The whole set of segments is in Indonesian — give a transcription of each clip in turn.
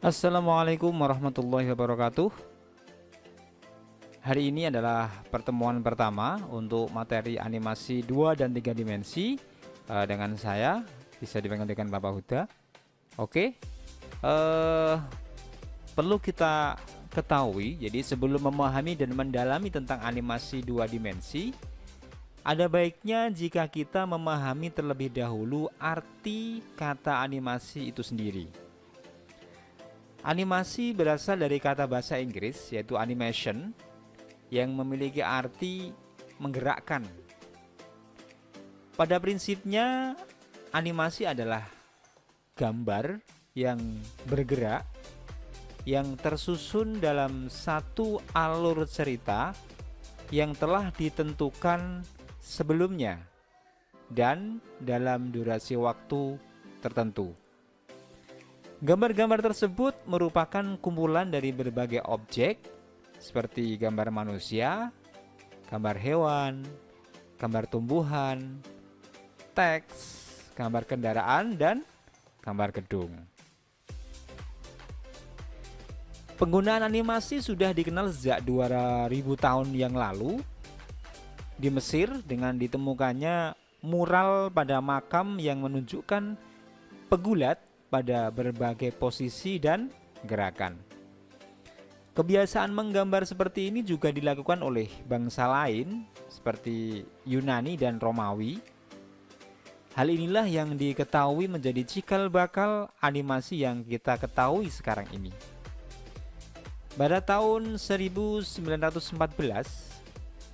Assalamualaikum warahmatullahi wabarakatuh. Hari ini adalah pertemuan pertama untuk materi animasi 2 dan 3 dimensi dengan saya, bisa dipanggil dengan Bapak Huda. Oke, perlu kita ketahui, jadi sebelum memahami dan mendalami tentang animasi 2 dimensi, ada baiknya jika kita memahami terlebih dahulu arti kata animasi itu sendiri. Animasi berasal dari kata bahasa Inggris yaitu animation yang memiliki arti menggerakkan. Pada prinsipnya animasi adalah gambar yang bergerak yang tersusun dalam satu alur cerita yang telah ditentukan sebelumnya dan dalam durasi waktu tertentu. Gambar-gambar tersebut merupakan kumpulan dari berbagai objek seperti gambar manusia, gambar hewan, gambar tumbuhan, teks, gambar kendaraan, dan gambar gedung. Penggunaan animasi sudah dikenal sejak 2000 tahun yang lalu di Mesir dengan ditemukannya mural pada makam yang menunjukkan pegulat pada berbagai posisi dan gerakan. Kebiasaan menggambar seperti ini juga dilakukan oleh bangsa lain seperti Yunani dan Romawi. Hal inilah yang diketahui menjadi cikal bakal animasi yang kita ketahui sekarang ini. Pada tahun 1914,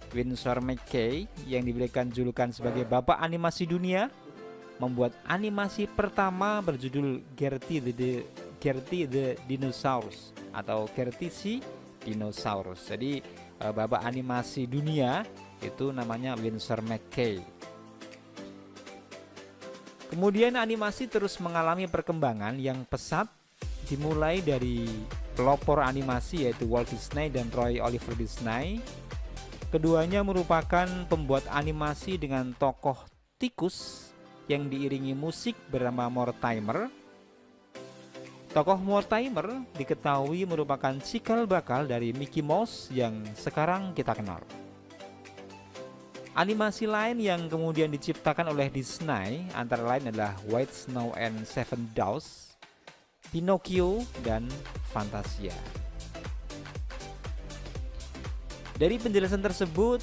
Winsor McCay yang diberikan julukan sebagai Bapak Animasi Dunia membuat animasi pertama berjudul Gertie the Dinosaurus atau Gertie si Dinosaurus. Jadi Bapak Animasi Dunia itu namanya Winsor McCay. Kemudian animasi terus mengalami perkembangan yang pesat, dimulai dari pelopor animasi yaitu Walt Disney dan Roy Oliver Disney. Keduanya merupakan pembuat animasi dengan tokoh tikus yang diiringi musik bernama Mortimer. Tokoh Mortimer diketahui merupakan cikal bakal dari Mickey Mouse yang sekarang kita kenal. Animasi lain yang kemudian diciptakan oleh Disney antara lain adalah White Snow and Seven Dwarfs, Pinocchio, dan Fantasia. Dari penjelasan tersebut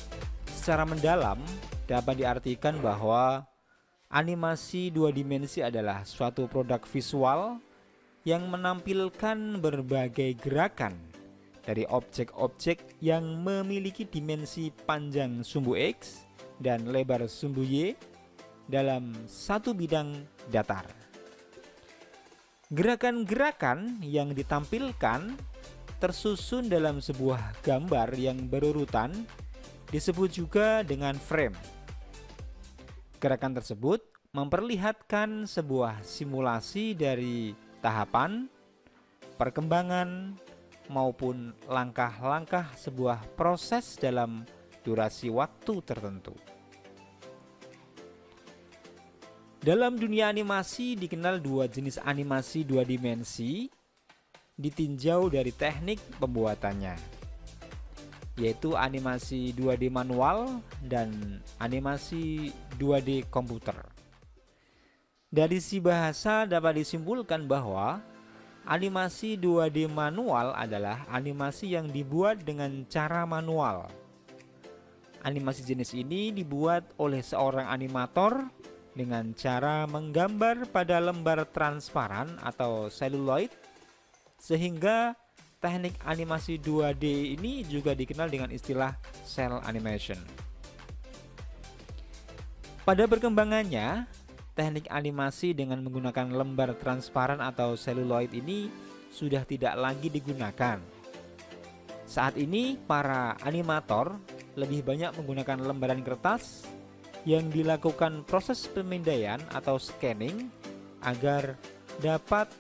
secara mendalam dapat diartikan bahwa animasi 2 dimensi adalah suatu produk visual yang menampilkan berbagai gerakan dari objek-objek yang memiliki dimensi panjang sumbu X dan lebar sumbu Y dalam satu bidang datar. Gerakan-gerakan yang ditampilkan tersusun dalam sebuah gambar yang berurutan disebut juga dengan frame. Gerakan tersebut memperlihatkan sebuah simulasi dari tahapan, perkembangan, maupun langkah-langkah sebuah proses dalam durasi waktu tertentu. Dalam dunia animasi dikenal dua jenis animasi 2 dimensi ditinjau dari teknik pembuatannya, yaitu animasi 2D manual dan animasi 2D komputer. Dari si bahasa dapat disimpulkan bahwa animasi 2D manual adalah animasi yang dibuat dengan cara manual. Animasi jenis ini dibuat oleh seorang animator dengan cara menggambar pada lembar transparan atau seluloid, sehingga teknik animasi 2D ini juga dikenal dengan istilah cel animation. Pada perkembangannya, teknik animasi dengan menggunakan lembar transparan atau seluloid ini sudah tidak lagi digunakan. Saat ini, para animator lebih banyak menggunakan lembaran kertas yang dilakukan proses pemindaian atau scanning agar dapat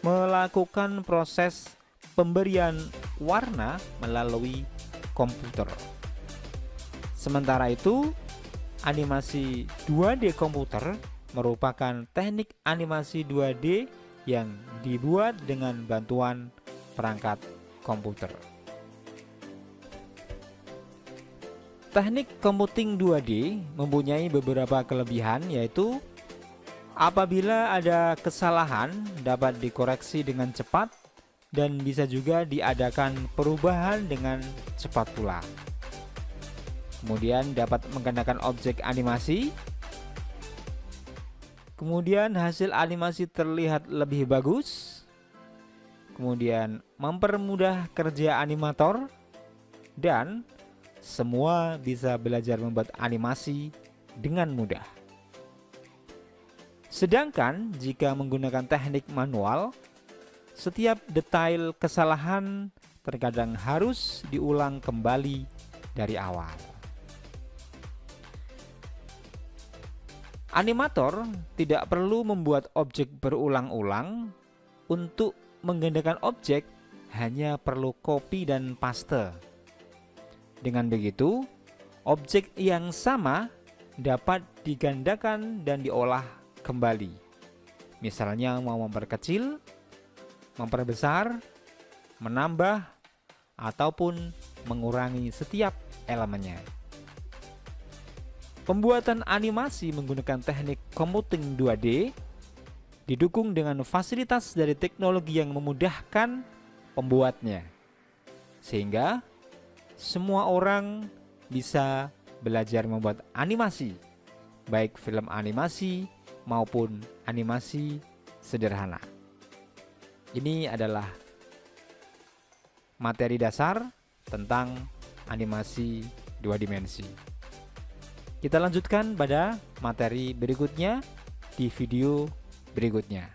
melakukan proses pemberian warna melalui komputer. Sementara itu, animasi 2D komputer merupakan teknik animasi 2D yang dibuat dengan bantuan perangkat komputer. Teknik computing 2D mempunyai beberapa kelebihan, yaitu apabila ada kesalahan dapat dikoreksi dengan cepat dan bisa juga diadakan perubahan dengan cepat pula. Kemudian dapat menggunakan objek animasi. Kemudian hasil animasi terlihat lebih bagus. Kemudian mempermudah kerja animator, dan semua bisa belajar membuat animasi dengan mudah. Sedangkan jika menggunakan teknik manual, setiap detail kesalahan terkadang harus diulang kembali dari awal. Animator tidak perlu membuat objek berulang-ulang. Untuk menggandakan objek hanya perlu copy dan paste. Dengan begitu, objek yang sama dapat digandakan dan diolah kembali. Misalnya mau memperkecil, memperbesar, menambah, ataupun mengurangi setiap elemennya. Pembuatan animasi menggunakan teknik computing 2D didukung dengan fasilitas dari teknologi yang memudahkan pembuatnya, sehingga semua orang bisa belajar membuat animasi, baik film animasi maupun animasi sederhana. Ini adalah materi dasar tentang animasi 2 dimensi. Kita lanjutkan pada materi berikutnya di video berikutnya.